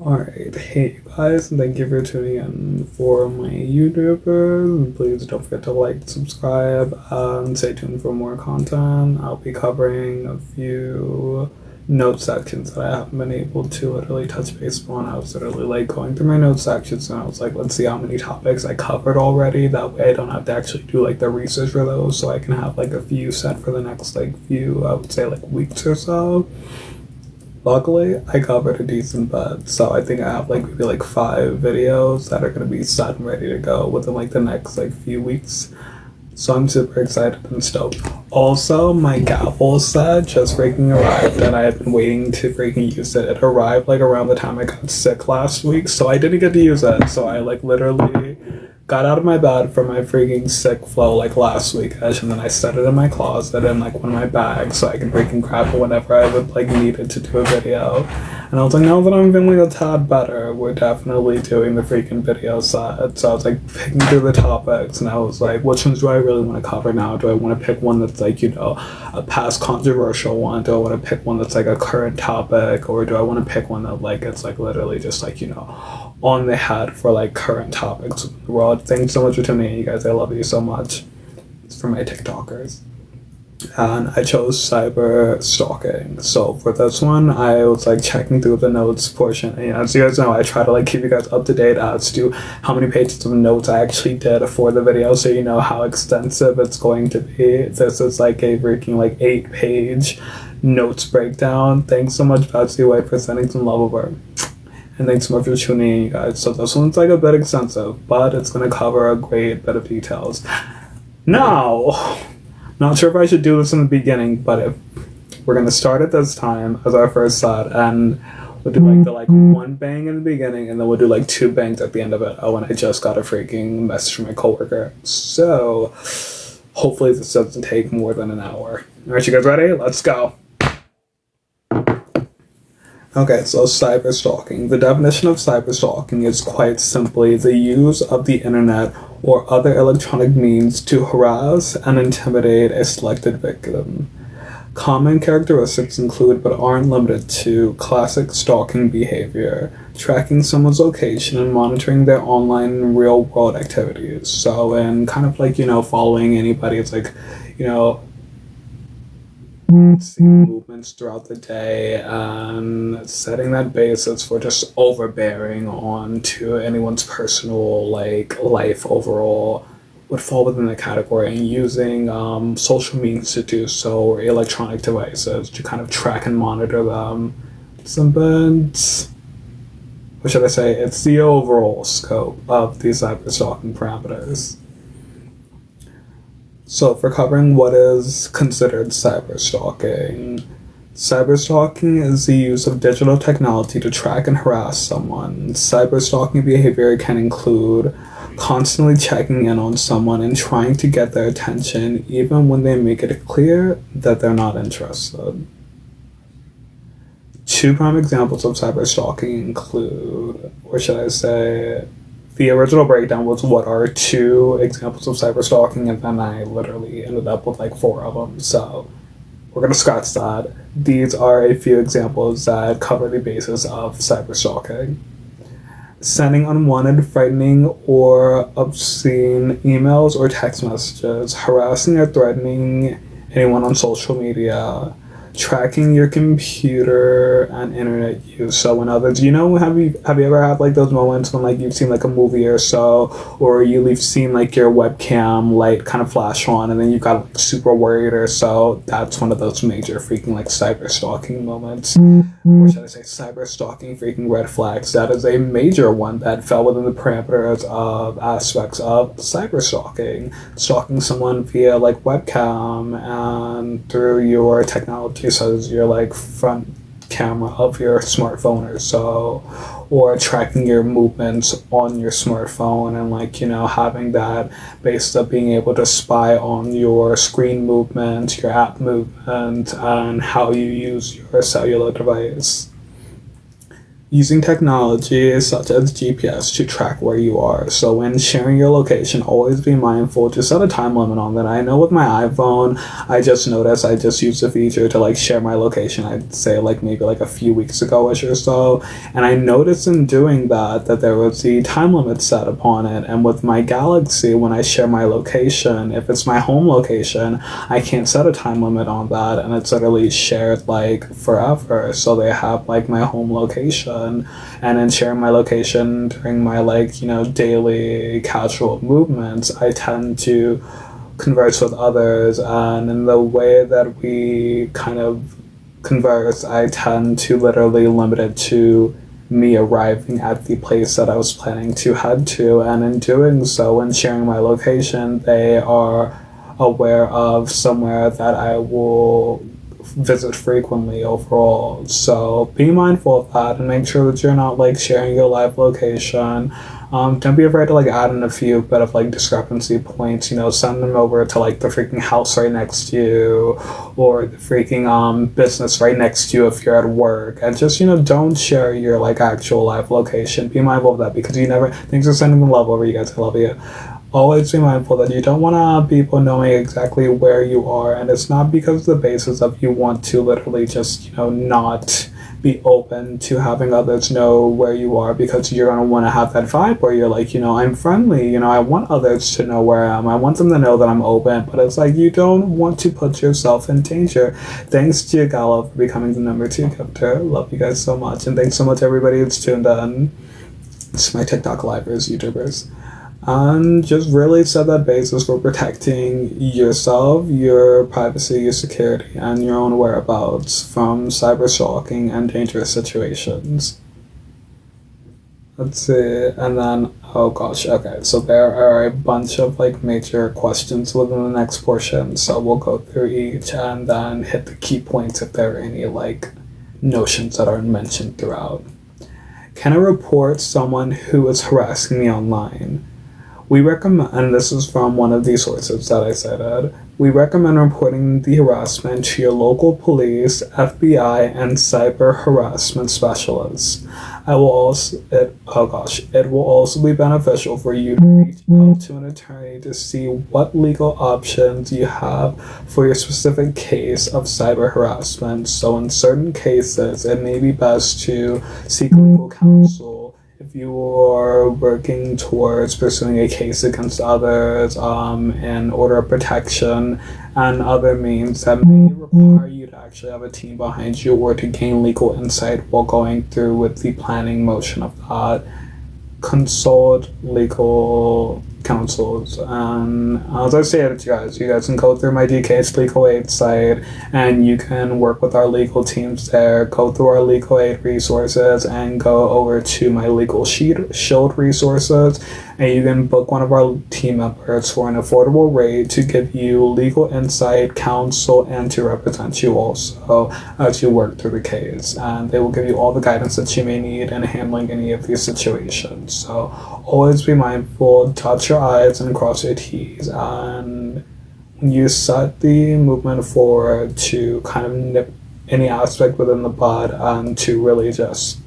Alright, hey guys, and thank you for tuning in for my YouTubers. Please don't forget to like, subscribe, and stay tuned for more content. I'll be covering a few note sections that I haven't been able to literally touch base on. I was literally like going through my note sections and I was like, let's see how many topics I covered already. That way I don't have to actually do like the research for those, so I can have like a few set for the next like few, I would say like weeks or so. Luckily, I covered a decent bit, so I think I have like maybe like 5 videos that are gonna be set and ready to go within like the next like few weeks. So I'm super excited and stoked. Also, my gavel set just freaking arrived and I had been waiting to freaking use it. It arrived like around the time I got sick last week, so I didn't get to use it. So I like literally got out of my bed from my freaking sick flow like last week-ish, and then I set it in my closet in like one of my bags so I can freaking grab it whenever I would like need it to do a video. And I was like, now that I'm feeling a tad better, we're definitely doing the freaking video set. So I was like picking through the topics and I was like, which ones do I really want to cover now? Do I want to pick one that's like, you know, a past controversial one? Do I want to pick one that's like a current topic? Or do I want to pick one that like it's like literally just like, you know, on the head for like current topics in the world? Thanks so much for tuning in, you guys. I love you so much. It's for my TikTokers. And I chose Cyberstalking. So for this one, I was like checking through the notes portion. And as you guys know, I try to like keep you guys up to date as to how many pages of notes I actually did for the video, so you know how extensive it's going to be. This is like a freaking like 8-page notes breakdown. Thanks so much, Betsy White, for sending some love over. And thanks so much for tuning in, you guys. So this one's like a bit extensive, but it's going to cover a great bit of details. Now, not sure if I should do this in the beginning, but if we're going to start it this time as our first set, and we'll do like the like 1 bang in the beginning, and then we'll do like 2 bangs at the end of it. Oh, and I just got a freaking message from my coworker. So hopefully this doesn't take more than an hour. All right, you guys ready? Let's go. Okay, so cyberstalking. The definition of cyberstalking is quite simply the use of the internet or other electronic means to harass and intimidate a selected victim. Common characteristics include, but aren't limited to, classic stalking behavior, tracking someone's location and monitoring their online and real-world activities. So, and kind of like, you know, following anybody, it's like, you know, seeing movements throughout the day and setting that basis for just overbearing onto anyone's personal like life overall would fall within the category, and using social means to do so, or electronic devices to kind of track and monitor them. What should I say? It's the overall scope of these cyberstalking parameters. So for covering what is considered cyberstalking, cyberstalking is the use of digital technology to track and harass someone. Cyberstalking behavior can include constantly checking in on someone and trying to get their attention even when they make it clear that they're not interested. 2 prime examples of cyberstalking include, or should I say, the original breakdown was what are 2 examples of cyberstalking, and then I literally ended up with like 4 of them. So we're going to scratch that. These are a few examples that cover the basis of cyberstalking. Sending unwanted, frightening, or obscene emails or text messages, harassing or threatening anyone on social media, tracking your computer and internet use. So in others, you know, have you ever had like those moments when like you've seen like a movie or so, or you've seen like your webcam light kind of flash on and then you got like, super worried or so? That's one of those major freaking like cyber stalking moments. Or should I say cyber stalking freaking red flags? That is a major one that fell within the parameters of aspects of cyber stalking. Stalking someone via like webcam and through your technology especially says your like front camera of your smartphone or so, or tracking your movements on your smartphone, and like, you know, having that based up being able to spy on your screen movement, your app movement, and how you use your cellular device. Using technology such as GPS to track where you are. So when sharing your location, always be mindful to set a time limit on that. I know with my iPhone, I just noticed I just used a feature to like share my location. I'd say like maybe like a few weeks ago-ish or so. And I noticed in doing that there was the time limit set upon it. And with my Galaxy, when I share my location, if it's my home location, I can't set a time limit on that. And it's literally shared like forever. So they have like my home location, and then sharing my location during my like, you know, daily casual movements. I tend to converse with others, and in the way that we kind of converse, I tend to literally limit it to me arriving at the place that I was planning to head to, and in doing so, when sharing my location, they are aware of somewhere that I will visit frequently overall. So be mindful of that and make sure that you're not like sharing your live location. Don't be afraid to like add in a few bit of like discrepancy points, you know, send them over to like the freaking house right next to you, or the freaking business right next to you if you're at work, and just, you know, don't share your like actual live location. Be mindful of that, because you never, thanks for sending the love over, you guys, I love you. Always be mindful that you don't want people knowing exactly where you are, and it's not because of the basis of you want to literally just, you know, not be open to having others know where you are, because you're going to want to have that vibe where you're like, you know, I'm friendly, you know, I want others to know where I am, I want them to know that I'm open, but it's like you don't want to put yourself in danger. Thanks to Gallo for becoming the number 2 gifter. Love you guys so much, and thanks so much everybody that's tuned in. It's my TikTok livers, YouTubers. And just really set that basis for protecting yourself, your privacy, your security, and your own whereabouts from cyberstalking and dangerous situations. Let's see, and then, oh gosh, okay, so there are a bunch of like major questions within the next portion, so we'll go through each and then hit the key points if there are any like notions that aren't mentioned throughout. Can I report someone who is harassing me online? We recommend, and this is from one of these sources that I cited, we recommend reporting the harassment to your local police, FBI, and cyber harassment specialists. It will also be beneficial for you to reach out to an attorney to see what legal options you have for your specific case of cyber harassment. So in certain cases, it may be best to seek legal counsel if you are working towards pursuing a case against others in order of protection and other means that may require you to actually have a team behind you, or to gain legal insight while going through with the planning motion of that. Consult legal counsels, and as I said to you guys can go through my DKH Legal Aid site, and you can work with our legal teams there, go through our legal aid resources, and go over to my legal shield resources, and you can book one of our team members for an affordable rate to give you legal insight, counsel, and to represent you also as you work through the case, and they will give you all the guidance that you may need in handling any of these situations. So always be mindful, dot your I's and cross your T's, and you set the movement forward to kind of nip any aspect within the bud, and to really just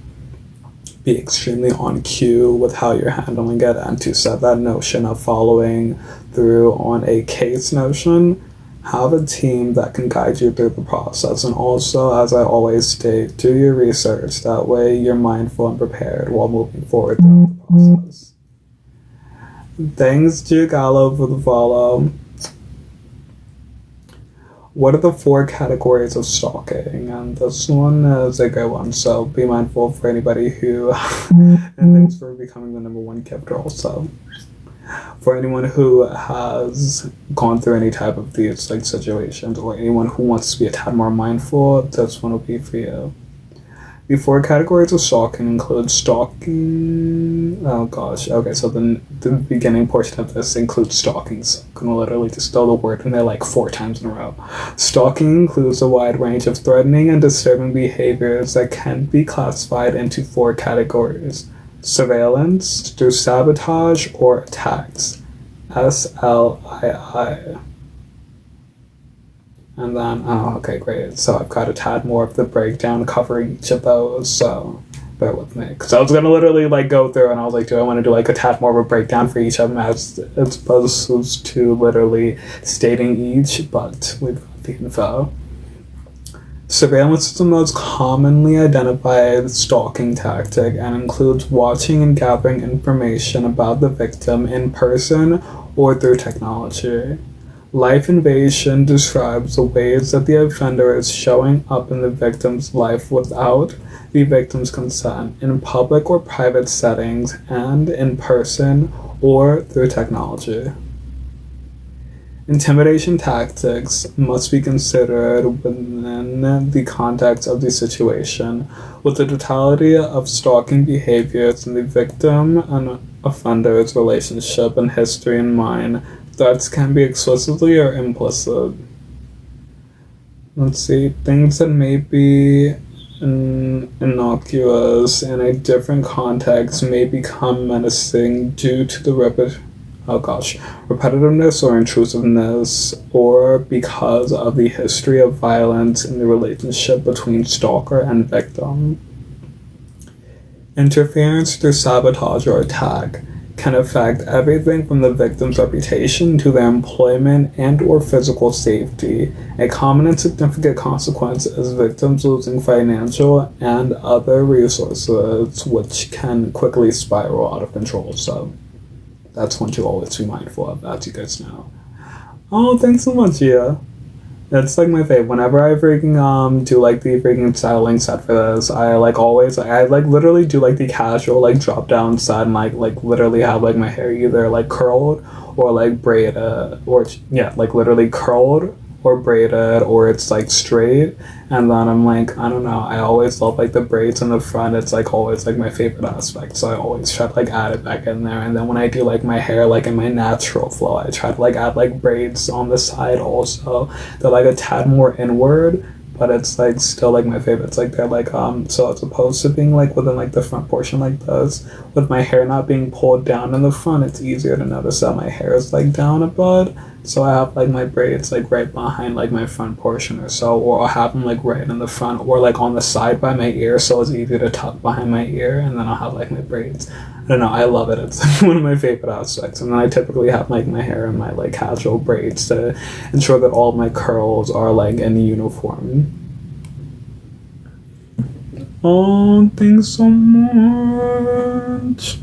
be extremely on cue with how you're handling it, and to set that notion of following through on a case notion. Have a team that can guide you through the process, and also, as I always state, do your research. That way you're mindful and prepared while moving forward throughout the process. Thanks to Gallo for the follow. What are the 4 categories of stalking? And this one is a good one, so be mindful for anybody who, and thanks for becoming the number 1 gifter also. For anyone who has gone through any type of these like situations, or anyone who wants to be a tad more mindful, this one will be for you. The four categories of stalking include stalking. Oh gosh. Okay, so the beginning portion of this includes stalking. So I'm gonna literally just throw the word in there like 4 times in a row. Stalking includes a wide range of threatening and disturbing behaviors that can be classified into 4 categories: surveillance, through sabotage, or attacks. SLII. And then, oh, okay, great. So I've got a tad more of the breakdown covering each of those, so bear with me. Because I was going to literally, like, go through and I was like, do I want to do, like, a tad more of a breakdown for each of them as opposed to literally stating each, but we've got the info. Surveillance is the most commonly identified stalking tactic and includes watching and gathering information about the victim in person or through technology. Life invasion describes the ways that the offender is showing up in the victim's life without the victim's consent, in public or private settings, and in person or through technology. Intimidation tactics must be considered within the context of the situation, with the totality of stalking behaviors in the victim and offender's relationship and history in mind. Threats can be explicitly or implicit. Let's see, things that may be innocuous in a different context may become menacing due to the repetitiveness or intrusiveness, or because of the history of violence in the relationship between stalker and victim. Interference through sabotage or attack can affect everything from the victim's reputation to their employment and or physical safety. A common and significant consequence is victims losing financial and other resources, which can quickly spiral out of control. So that's one to always be mindful of, as you guys know. Oh, thanks so much, Gia. It's like my fave. Whenever I freaking do like the freaking styling set for this, I like always I like literally do like the casual like drop down set and like literally have like my hair either like curled or like braided, or yeah, like literally curled or braided, or it's like straight. And then I'm like, I don't know, I always love like the braids in the front. It's like always like my favorite aspect, so I always try to like add it back in there. And then when I do like my hair like in my natural flow, I try to like add like braids on the side also. They're like a tad more inward, but it's like still like my favorite. It's like they're like so as opposed to being like within like the front portion like this, with my hair not being pulled down in the front, it's easier to notice that my hair is like down a bit. So I have like my braids like right behind like my front portion or so, or I'll have them like right in the front or like on the side by my ear, so it's easier to tuck behind my ear, and then I'll have like my braids. I don't know, I love it. It's one of my favorite aspects. And then I typically have like my hair in my like casual braids to ensure that all of my curls are like in uniform. Oh, thanks so much.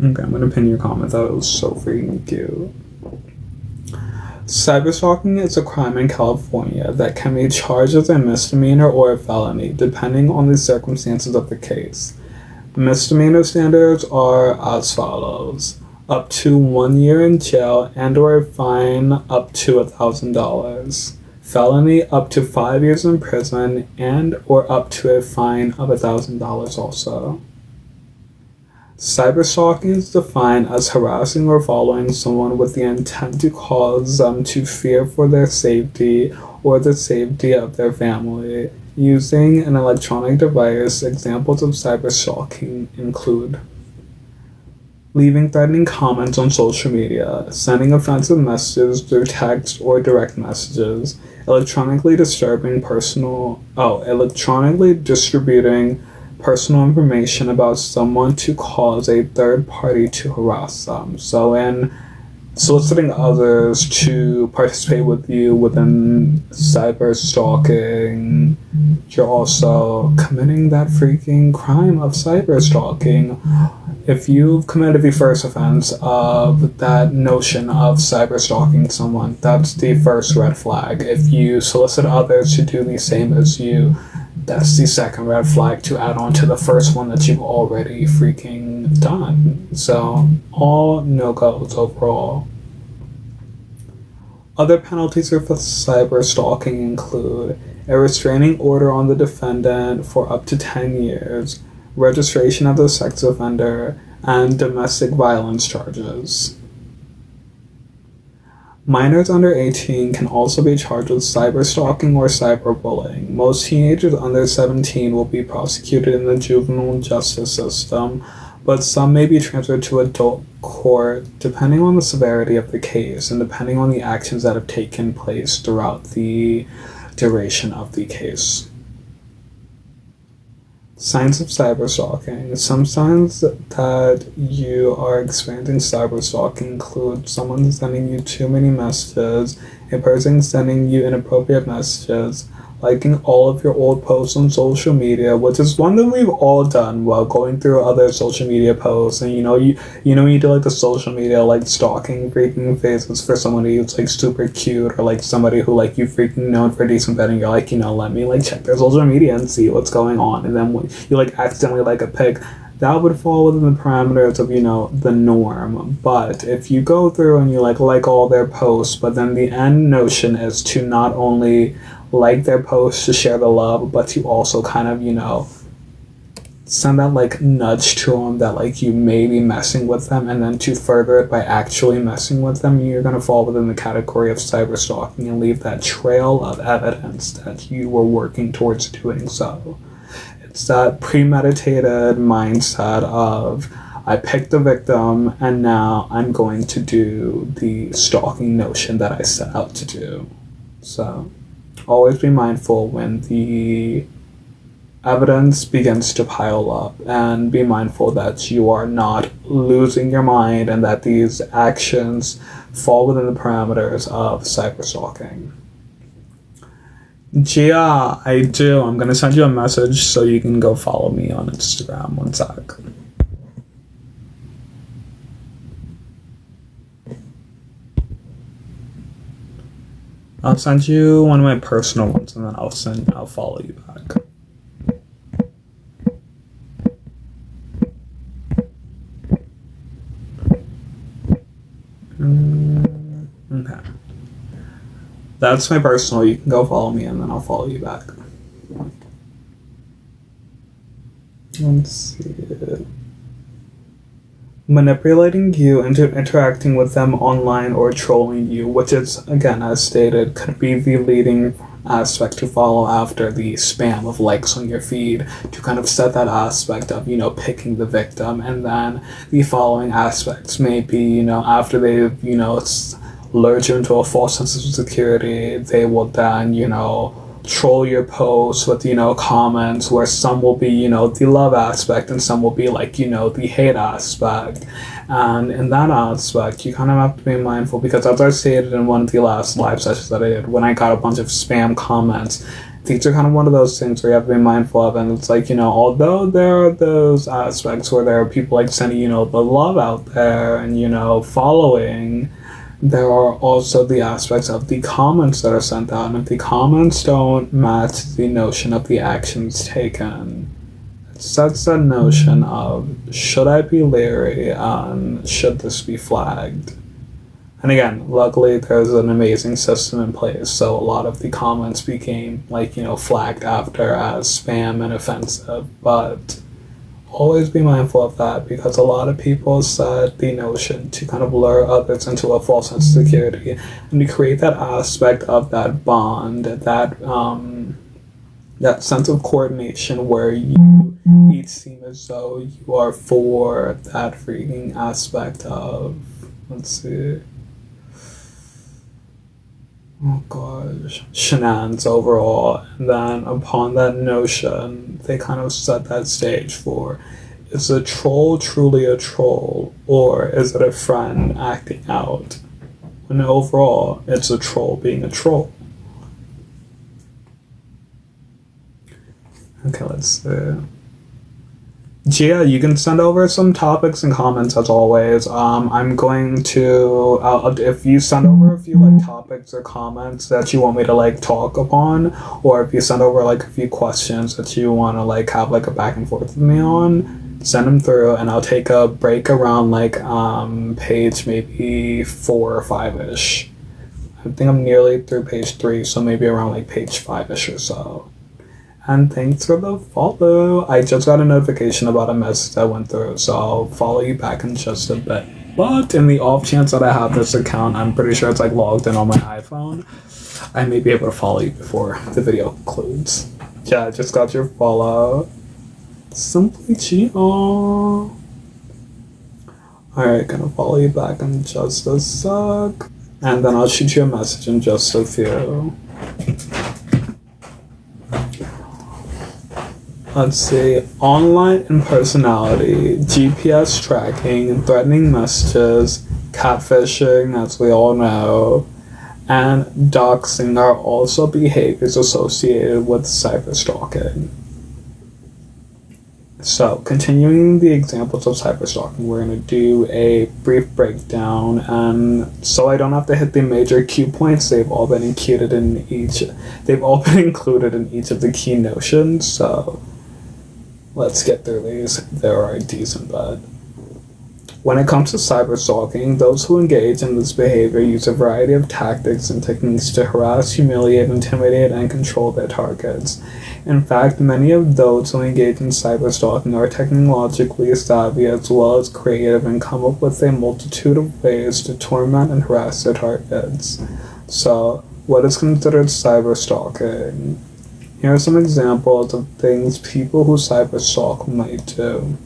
Okay, I'm gonna pin your comment. That was so freaking cute. Cyberstalking is a crime in California that can be charged as a misdemeanor or a felony, depending on the circumstances of the case. Misdemeanor standards are as follows: up to 1 year in jail and or a fine up to $1,000. Felony up to 5 years in prison and or up to a fine of $1,000 also. Cyberstalking is defined as harassing or following someone with the intent to cause them to fear for their safety or the safety of their family using an electronic device. Examples of cyberstalking include leaving threatening comments on social media, sending offensive messages through text or direct messages, electronically distributing personal information about someone to cause a third party to harass them. So in soliciting others to participate with you within cyber stalking, you're also committing that freaking crime of cyber stalking. If you've committed the first offense of that notion of cyber stalking someone, that's the first red flag. If you solicit others to do the same as you, that's the second red flag to add on to the first one that you've already freaking done. So, all no-goes overall. Other penalties for cyber stalking include a restraining order on the defendant for up to 10 years, registration as a sex offender, and domestic violence charges. Minors under 18 can also be charged with cyberstalking or cyberbullying. Most teenagers under 17 will be prosecuted in the juvenile justice system, but some may be transferred to adult court depending on the severity of the case and depending on the actions that have taken place throughout the duration of the case. Signs of cyberstalking. Some signs that you are experiencing cyberstalking include someone sending you too many messages, a person sending you inappropriate messages, liking all of your old posts on social media, which is one that we've all done while going through other social media posts. And you when you do like the social media like stalking freaking phases for somebody who's like super cute, or like somebody who like you freaking known for decent bet, and you're like, let me like check their social media and see what's going on, and then when you like accidentally like a pic, that would fall within the parameters of the norm. But if you go through and you like all their posts, but then the end notion is to not only like their posts to share the love, but to also kind of send that like nudge to them that like you may be messing with them, and then to further it by actually messing with them, you're going to fall within the category of cyberstalking and leave that trail of evidence that you were working towards doing so. It's that premeditated mindset of, I picked the victim and now I'm going to do the stalking notion that I set out to do. So always be mindful when the evidence begins to pile up, and be mindful that you are not losing your mind and that these actions fall within the parameters of cyberstalking. Gia, I do. I'm going to send you a message so you can go follow me on Instagram. One sec. I'll send you one of my personal ones, and then I'll follow you back. Okay. That's my personal. You can go follow me, and then I'll follow you back. Let's see. Manipulating you into interacting with them online or trolling you, which is, again, as stated, could be the leading aspect to follow after the spam of likes on your feed, to kind of set that aspect of, picking the victim. And then the following aspects may be, after they've, lured you into a false sense of security, they will then, troll your posts with, comments where some will be, the love aspect and some will be like, the hate aspect. And in that aspect, you kind of have to be mindful, because as I stated in one of the last live sessions that I did, when I got a bunch of spam comments, these are kind of one of those things where you have to be mindful of. And it's like, although there are those aspects where there are people like sending, the love out there and, following, there are also the aspects of the comments that are sent out. And if the comments don't match the notion of the actions taken, it sets that notion of, should I be leery and should this be flagged? And again, luckily there's an amazing system in place, so a lot of the comments became flagged after as spam and offensive. But always be mindful of that, because a lot of people set the notion to kind of lure others into a false sense of security and to create that aspect of that bond, that sense of coordination where you each seem as though you are for that freaking aspect of, shenanigans overall. And then upon that notion, they kind of set that stage for, is a troll truly a troll, or is it a friend acting out? And overall, it's a troll being a troll. Okay, let's see. Gia, you can send over some topics and comments as always. I'm going to, if you send over a few topics or comments that you want me to talk upon, or if you send over a few questions that you want to have a back and forth with me on, send them through, and I'll take a break around page maybe 4 or 5-ish. I think I'm nearly through page 3, so maybe around like page 5-ish or so. And thanks for the follow. I just got a notification about a message that went through, so I'll follow you back in just a bit. But in the off chance that I have this account, I'm pretty sure it's like logged in on my iPhone, I may be able to follow you before the video concludes. Yeah, I just got your follow. Simply Gio. Alright, gonna follow you back in just a sec. And then I'll shoot you a message in just a few. Let's see. Online impersonality, GPS tracking, threatening messages, catfishing, as we all know, and doxing are also behaviors associated with cyberstalking. So, continuing the examples of cyberstalking, we're going to do a brief breakdown, and so I don't have to hit the major cue points, they've all been included in each of the key notions, so let's get through these. There are a decent bit. When it comes to cyberstalking, those who engage in this behavior use a variety of tactics and techniques to harass, humiliate, intimidate, and control their targets. In fact, many of those who engage in cyberstalking are technologically savvy as well as creative and come up with a multitude of ways to torment and harass their targets. So, what is considered cyberstalking? Here are some examples of things people who cyberstalk might do.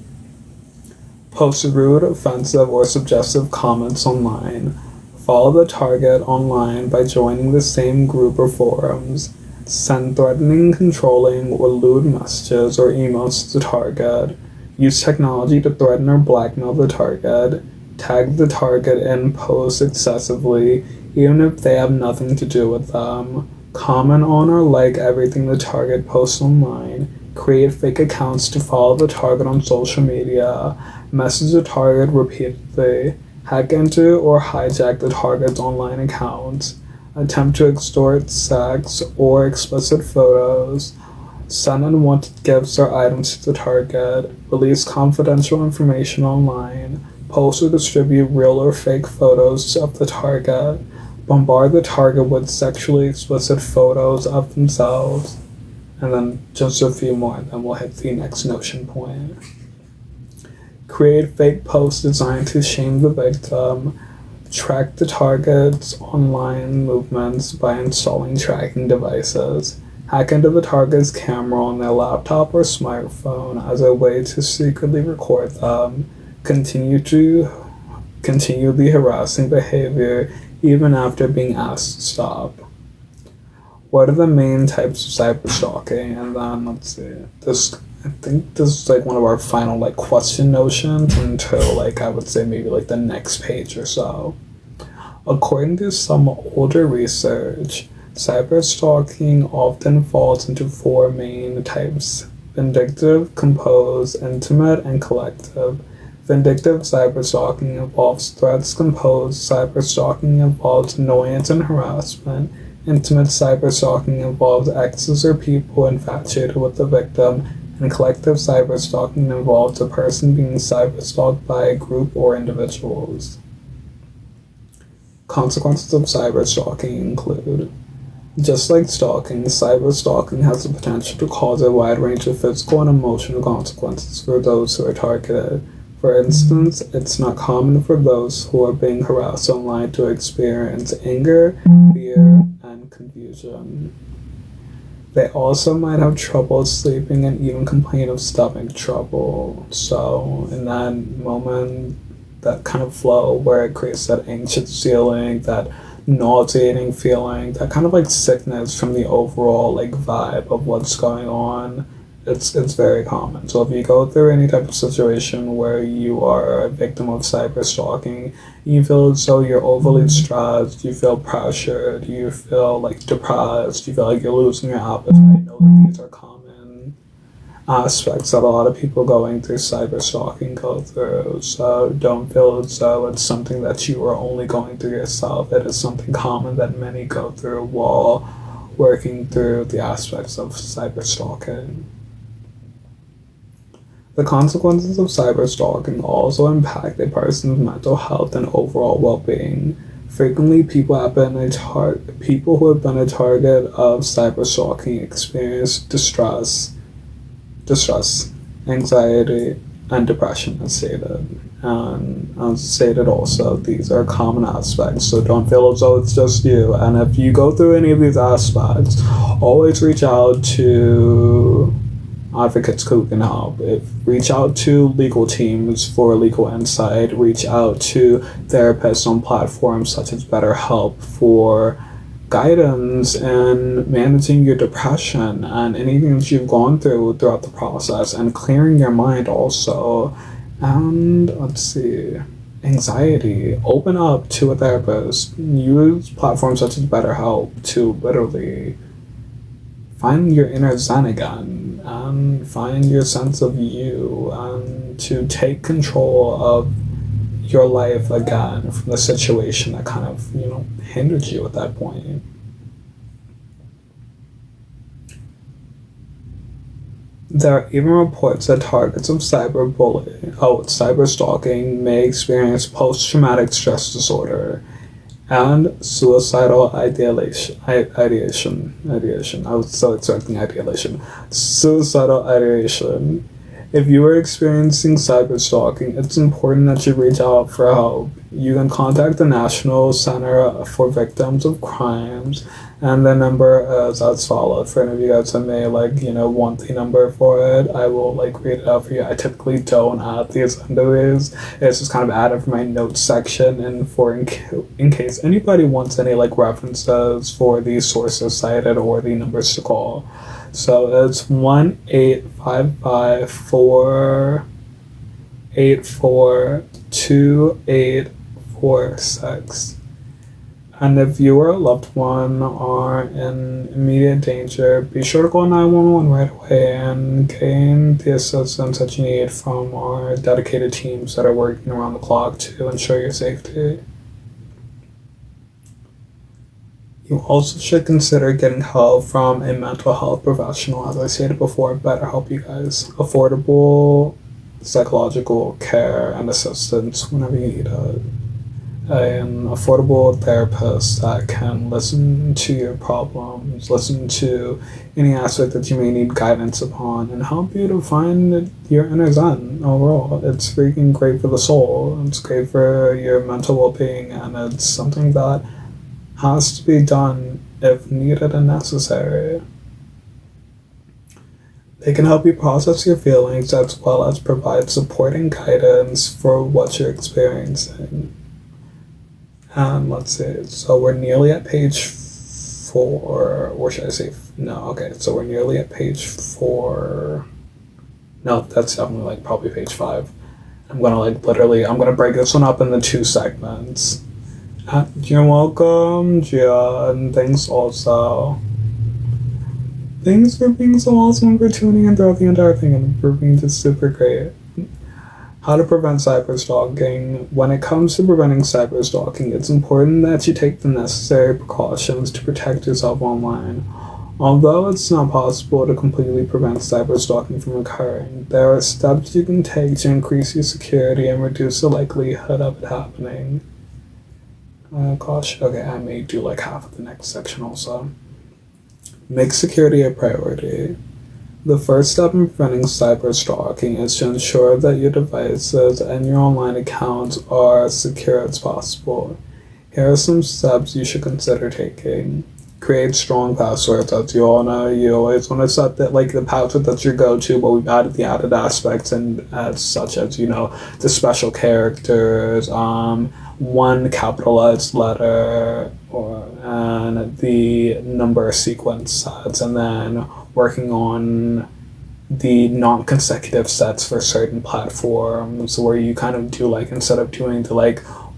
Post rude, offensive, or suggestive comments online. Follow the target online by joining the same group or forums. Send threatening, controlling, or lewd messages or emails to the target. Use technology to threaten or blackmail the target. Tag the target in posts excessively, even if they have nothing to do with them. Comment on or like everything the target posts online. Create fake accounts to follow the target on social media. Message the target repeatedly. Hack into or hijack the target's online accounts. Attempt to extort sex or explicit photos. Send unwanted gifts or items to the target. Release confidential information online. Post or distribute real or fake photos of the target. Bombard the target with sexually explicit photos of themselves. And then just a few more, and then we'll hit the next notion point. Create fake posts designed to shame the victim. Track the target's online movements by installing tracking devices. Hack into the target's camera on their laptop or smartphone as a way to secretly record them. Continue the harassing behavior even after being asked to stop. What are the main types of cyberstalking? And then let's see. I think this is like one of our final like question notions until like I would say maybe like the next page or so. According to some older research, cyberstalking often falls into 4 main types: vindictive, composed, intimate, and collective. Vindictive cyberstalking involves threats. Composed cyberstalking involves annoyance and harassment. Intimate cyberstalking involves exes or people infatuated with the victim, and collective cyberstalking involves a person being cyberstalked by a group or individuals. Consequences of cyberstalking include: just like stalking, cyberstalking has the potential to cause a wide range of physical and emotional consequences for those who are targeted. For instance, it's not common for those who are being harassed online to experience anger, fear, and confusion. They also might have trouble sleeping and even complain of stomach trouble. So in that moment, that kind of flow where it creates that anxious feeling, that nauseating feeling, that kind of like sickness from the overall like vibe of what's going on, it's very common. So if you go through any type of situation where you are a victim of cyberstalking, you feel as though you're overly stressed, you feel pressured, you feel like depressed, you feel like you're losing your appetite, know that these are common aspects that a lot of people going through cyberstalking go through. So don't feel as though it's something that you are only going through yourself. It is something common that many go through while working through the aspects of cyberstalking. The consequences of cyberstalking also impact a person's mental health and overall well-being. Frequently, people who have been a target of cyberstalking experience distress, anxiety, and depression, as stated. And as stated also, these are common aspects, so don't feel as though it's just you. And if you go through any of these aspects, always reach out to advocates who can help. Reach out to legal teams for legal insight. Reach out to therapists on platforms such as BetterHelp for guidance in managing your depression and anything that you've gone through throughout the process, and clearing your mind also. And let's see, anxiety. Open up to a therapist. Use platforms such as BetterHelp to literally find your inner zen again and find your sense of you, and to take control of your life again from the situation that kind of, hindered you at that point. There are even reports that targets of cyberstalking may experience post-traumatic stress disorder and suicidal ideation. I was so expecting ideation. Suicidal ideation. If you are experiencing cyberstalking, it's important that you reach out for help. You can contact the National Center for Victims of Crimes, and the number is as follows. For any of you guys that may want the number for it, I will read it out for you. I typically don't add these into these. It's just kind of added for my notes section, and for in case anybody wants any references for these sources cited or the numbers to call. So it's 1-855-484-2846. And if you or a loved one are in immediate danger, be sure to call 911 right away and gain the assistance that you need from our dedicated teams that are working around the clock to ensure your safety. You also should consider getting help from a mental health professional. As I stated before, BetterHelp, you guys. Affordable psychological care and assistance whenever you need it. An affordable therapist that can listen to your problems, listen to any aspect that you may need guidance upon, and help you to find your inner zen overall. It's freaking great for the soul. It's great for your mental well-being, and it's something that has to be done if needed and necessary. They can help you process your feelings as well as provide supporting guidance for what you're experiencing. And let's see, so we're nearly at page 4, or should I say, so we're nearly at page 4. No, that's definitely probably page 5. I'm gonna break this one up into 2 segments. You're welcome, Gia, and thanks also. Thanks for being so awesome, for tuning in throughout the entire thing, and for being just super great. How to prevent cyberstalking. When it comes to preventing cyberstalking, it's important that you take the necessary precautions to protect yourself online. Although it's not possible to completely prevent cyberstalking from occurring, there are steps you can take to increase your security and reduce the likelihood of it happening. I may do half of the next section also. Make security a priority. The first step in preventing cyberstalking is to ensure that your devices and your online accounts are as secure as possible. Here are some steps you should consider taking. Create strong passwords. As you all know, you always want to set the password that's your go-to, but we've added the added aspects, and such as the special characters, one capitalized letter, and the number sequence sets, and then working on the non-consecutive sets for certain platforms, where you kind of do instead of doing the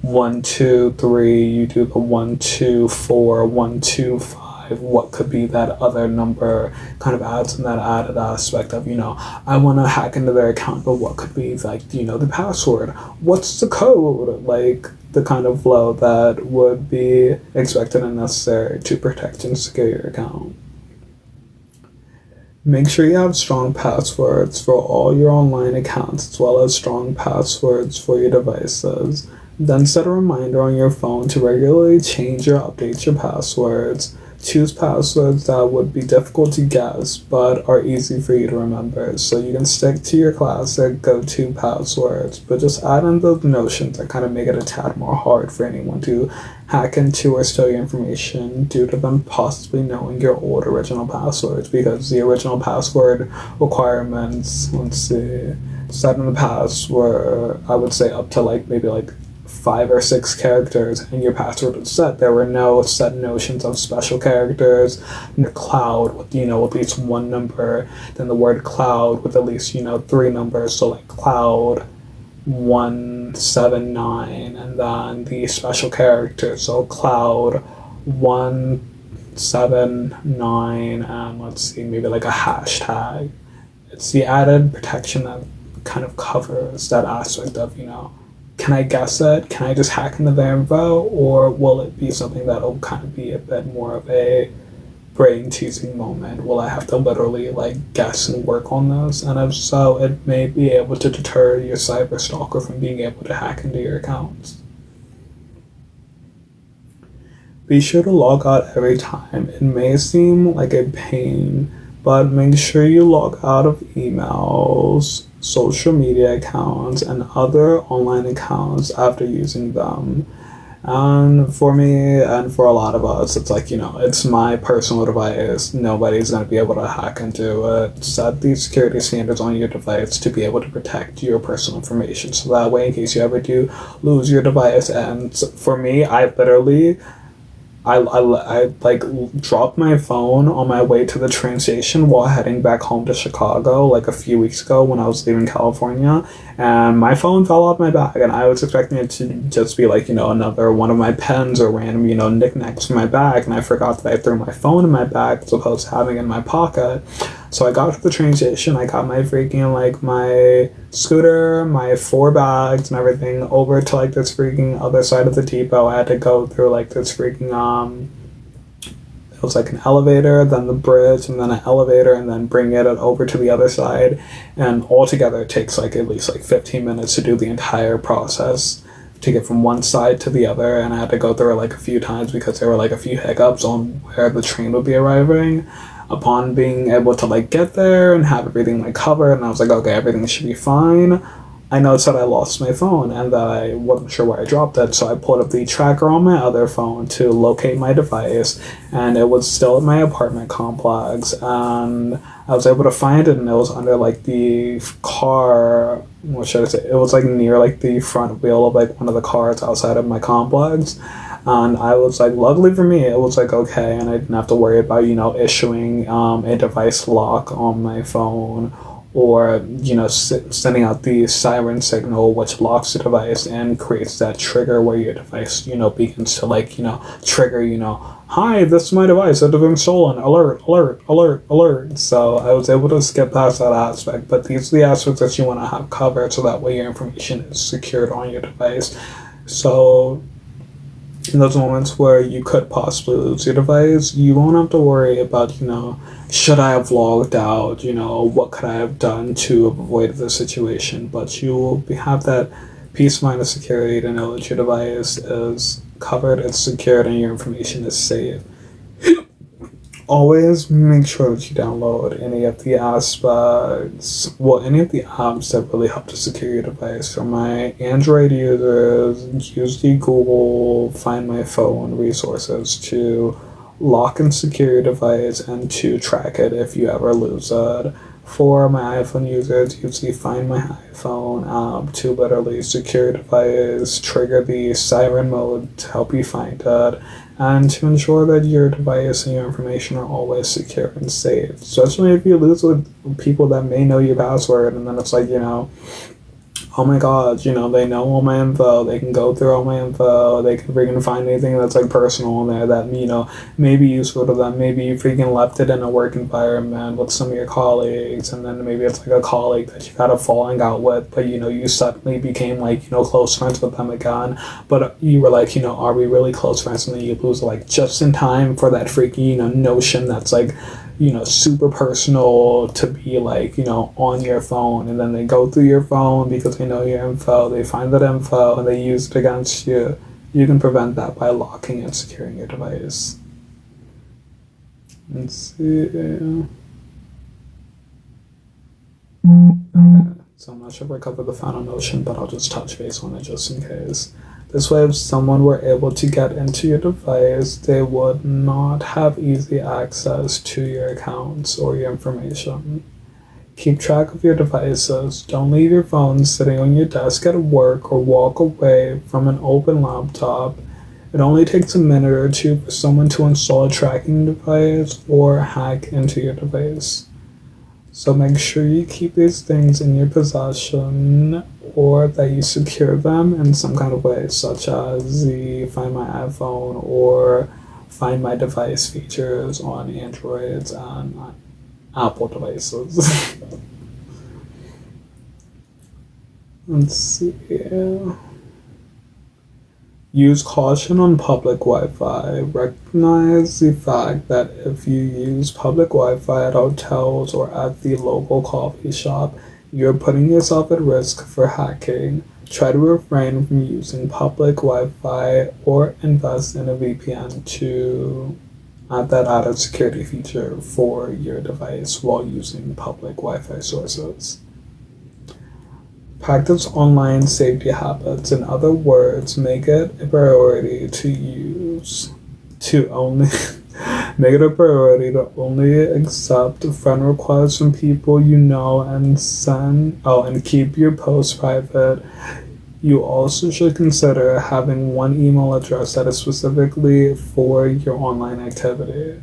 1, 2, 3, you do the 1, 2, 4, 1, 2, 5. What could be that other number? Kind of adds in that added aspect of I want to hack into their account, but what could be the password? What's the code? The kind of flow that would be expected and necessary to protect and secure your account. Make sure you have strong passwords for all your online accounts, as well as strong passwords for your devices. Then set a reminder on your phone to regularly change or update your passwords. Choose passwords that would be difficult to guess but are easy for you to remember. So you can stick to your classic go-to passwords, but just add in those notions that kind of make it a tad more hard for anyone to hack into or steal your information due to them possibly knowing your old original passwords, because the original password requirements, let's see, set in the past were, I would say, up to maybe 5 or 6 characters, and your password was set. There were no set notions of special characters. The cloud with at least one number, then the word cloud with at least 3 numbers. So cloud 179, and then the special character. So cloud 179, and let's see, maybe a hashtag. It's the added protection that kind of covers that aspect of can I guess it? Can I just hack into their info? Or will it be something that'll kind of be a bit more of a brain-teasing moment? Will I have to literally guess and work on this? And if so, it may be able to deter your cyber stalker from being able to hack into your accounts. Be sure to log out every time. It may seem like a pain, but make sure you log out of emails, social media accounts, and other online accounts after using them. And for me and for a lot of us, it's it's my personal device. Nobody's going to be able to hack into it. Set these security standards on your device to be able to protect your personal information. So that way, in case you ever do lose your device, and for me, I literally I dropped my phone on my way to the train station while heading back home to Chicago a few weeks ago when I was leaving California, and my phone fell off my bag, and I was expecting it to just be another one of my pens or random knickknacks in my bag, and I forgot that I threw my phone in my bag as opposed to having it in my pocket. So I got to the train station, I got my freaking my scooter, my 4 bags and everything over to this freaking other side of the depot. I had to go through this freaking it was an elevator, then the bridge, and then an elevator, and then bring it over to the other side. And altogether it takes at least 15 minutes to do the entire process to get from one side to the other, and I had to go through it a few times because there were a few hiccups on where the train would be arriving. Upon being able to get there and have everything covered, and I was okay, everything should be fine, I noticed that I lost my phone and that I wasn't sure where I dropped it. So I pulled up the tracker on my other phone to locate my device, and it was still at my apartment complex, and I was able to find it, and it was under the car, what should I say, it was near the front wheel of one of the cars outside of my complex. And I was luckily for me, it was okay, and I didn't have to worry about issuing a device lock on my phone, or sending out the siren signal which locks the device and creates that trigger where your device begins to trigger hi, this is my device, it has been stolen, alert, alert, alert, alert. So I was able to skip past that aspect, but these are the aspects that you want to have covered so that way your information is secured on your device. So in those moments where you could possibly lose your device, you won't have to worry about, should I have logged out, what could I have done to avoid the situation, but you will have that peace of mind of security to know that your device is covered, it's secured, and your information is safe. Always make sure that you download any of the apps that really help to secure your device. For my Android users, use the Google Find My Phone resources to lock and secure your device and to track it if you ever lose it. For my iPhone users, use the Find My iPhone app to literally secure your device, trigger the siren mode to help you find it, and to ensure that your device and your information are always secure and safe. Especially if you lose with people that may know your password, and then it's oh my god, they know all my info, they can go through all my info, they can freaking find anything that's personal in there that, may be useful to them. Maybe you freaking left it in a work environment with some of your colleagues, and then maybe it's a colleague that you had a falling out with, but you suddenly became close friends with them again, but you were are we really close friends? And then you lose just in time for that freaking notion that's super personal to be like, on your phone, and then they go through your phone because they know your info, they find that info, and they use it against you. You can prevent that by locking and securing your device. Let's see. Okay, so I'm not sure if I covered the final notion, but I'll just touch base on it just in case. This way, if someone were able to get into your device, they would not have easy access to your accounts or your information. Keep track of your devices. Don't leave your phone sitting on your desk at work or walk away from an open laptop. It only takes a minute or two for someone to install a tracking device or hack into your device. So make sure you keep these things in your possession, or that you secure them in some kind of way, such as the Find My iPhone or Find My Device features on Androids and Apple devices. Let's see. Use caution on public Wi-Fi. Recognize the fact that if you use public Wi-Fi at hotels or at the local coffee shop, you're putting yourself at risk for hacking. Try to refrain from using public Wi-Fi or invest in a VPN to add that added security feature for your device while using public Wi-Fi sources. Practice online safety habits. In other words, make it a priority to only make it a priority to only accept friend requests from people you know and keep your posts private. You also should consider having one email address that is specifically for your online activity.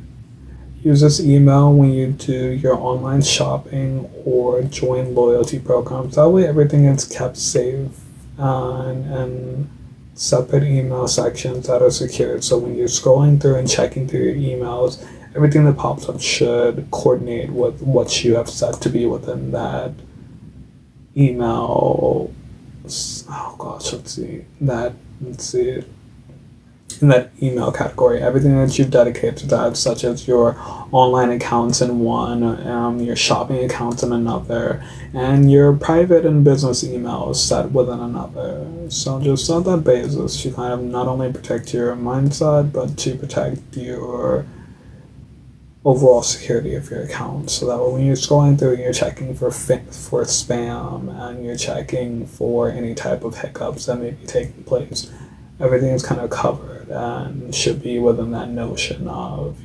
Use this email when you do your online shopping or join loyalty programs. That way everything is kept safe and separate email sections that are secured. So when you're scrolling through and checking through your emails, everything that pops up should coordinate with what you have set to be within that email. Oh gosh, let's see. In that email category, everything that you've dedicated to that, such as your online accounts in one, your shopping accounts in another, and your private and business emails set within another. So just on that basis, you kind of not only protect your mindset, but to protect your overall security of your account. So that when you're scrolling through, you're checking for spam, and you're checking for any type of hiccups that may be taking place. Everything is kind of covered and should be within that notion of,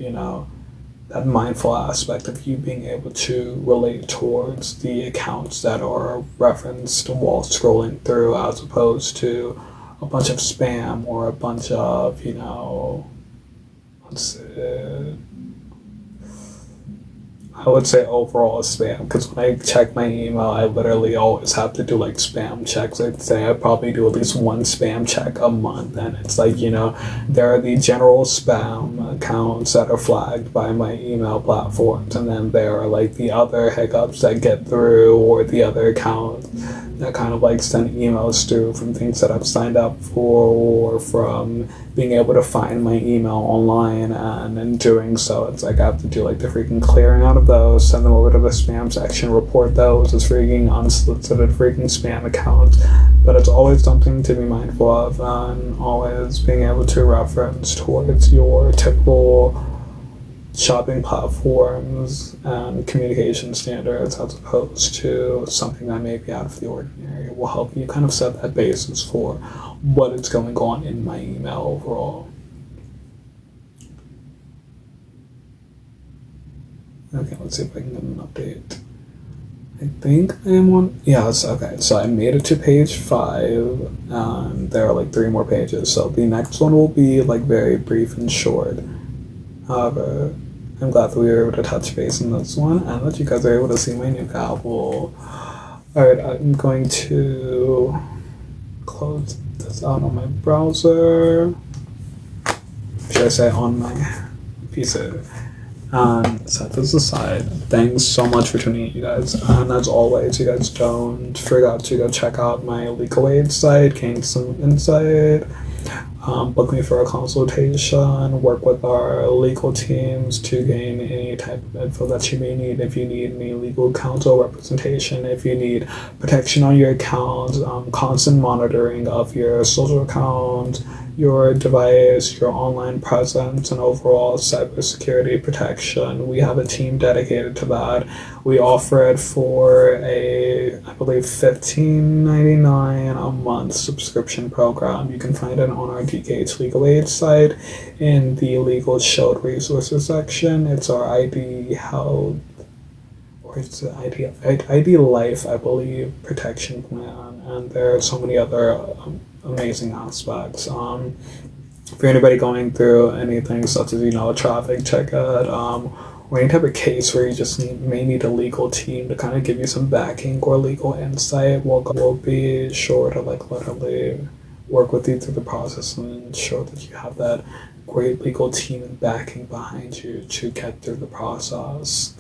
that mindful aspect of you being able to relate towards the accounts that are referenced while scrolling through, as opposed to a bunch of spam or a bunch of, I would say overall spam, because when I check my email, I literally always have to do like spam checks. I'd say I probably do at least one spam check a month, and it's like, there are the general spam accounts that are flagged by my email platforms, and then there are like the other hiccups that get through, or the other accounts that kind of like send emails through from things that I've signed up for, or from being able to find my email online, and in doing so, it's like I have to do like the freaking clearing out of those, send them over to the spam section, report those as freaking unsolicited freaking spam accounts. But it's always something to be mindful of, and always being able to reference towards your typical shopping platforms and communication standards, as opposed to something that may be out of the ordinary. It will help you kind of set that basis for what is going on in my email overall. Okay, let's see if I can get an update. I think I am on, yes, okay, so I made it to page 5, and there are like 3 more pages, so the next one will be like very brief and short. However, I'm glad that we were able to touch base on this one, and that you guys are able to see my new gavel. Alright, I'm going to close this out on my browser. Should I say on my PC? And set this aside. Thanks so much for tuning in, you guys. And as always, you guys don't forget to go check out my legal aid site, gain some insight. book me for a consultation, work with our legal teams to gain any type of info that you may need. If you need any legal counsel representation, if you need protection on your account, constant monitoring of your social account, your device, your online presence, and overall cybersecurity protection, we have a team dedicated to that. We offer it for I believe, $15.99 a month subscription program. You can find it on our DKH Legal Aid site in the Legal Shield Resources section. It's our ID Health, or it's the ID Life, I believe, protection plan, and there are so many other amazing aspects. For anybody going through anything such as, a traffic ticket, or any type of case where you just may need a legal team to kind of give you some backing or legal insight, we'll be sure to literally work with you through the process and ensure that you have that great legal team and backing behind you to get through the process.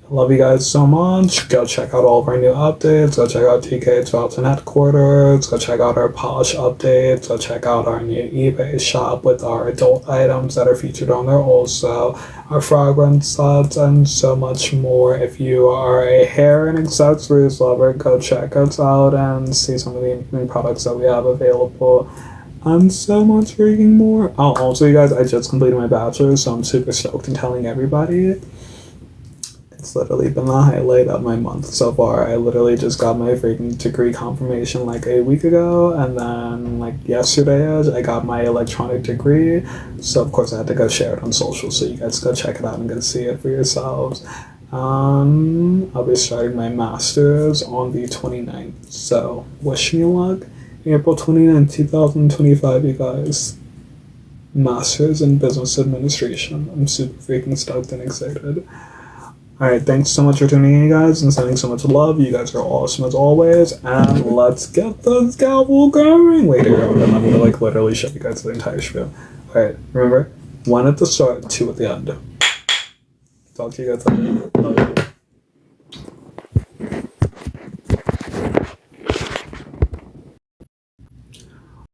Love you guys so much. Go check out all of our new updates. Go check out DKH Dollar headquarters. Go check out our Posh updates. Go check out our new eBay shop with our adult items that are featured on there also. Our fragrance sets and so much more. If you are a hair and accessories lover, go check us out and see some of the new products that we have available. And so much freaking more. Oh, also, you guys, I just completed my bachelor's, so I'm super stoked and telling everybody. It's literally been the highlight of my month so far. I literally just got my freaking degree confirmation a week ago, and then yesterday I got my electronic degree. So of course I had to go share it on social, so you guys go check it out and go see it for yourselves. I'll be starting my master's on the 29th, so wish me luck. April 29th, 2025, you guys. Master's in Business Administration. I'm super freaking stoked and excited. Alright, thanks so much for tuning in, you guys, and sending so much love. You guys are awesome as always, and let's get the scalpel going. Wait, here, I'm gonna literally show you guys the entire spiel. Alright, remember, 1 at the start, 2 at the end. Talk to you guys later. Love you.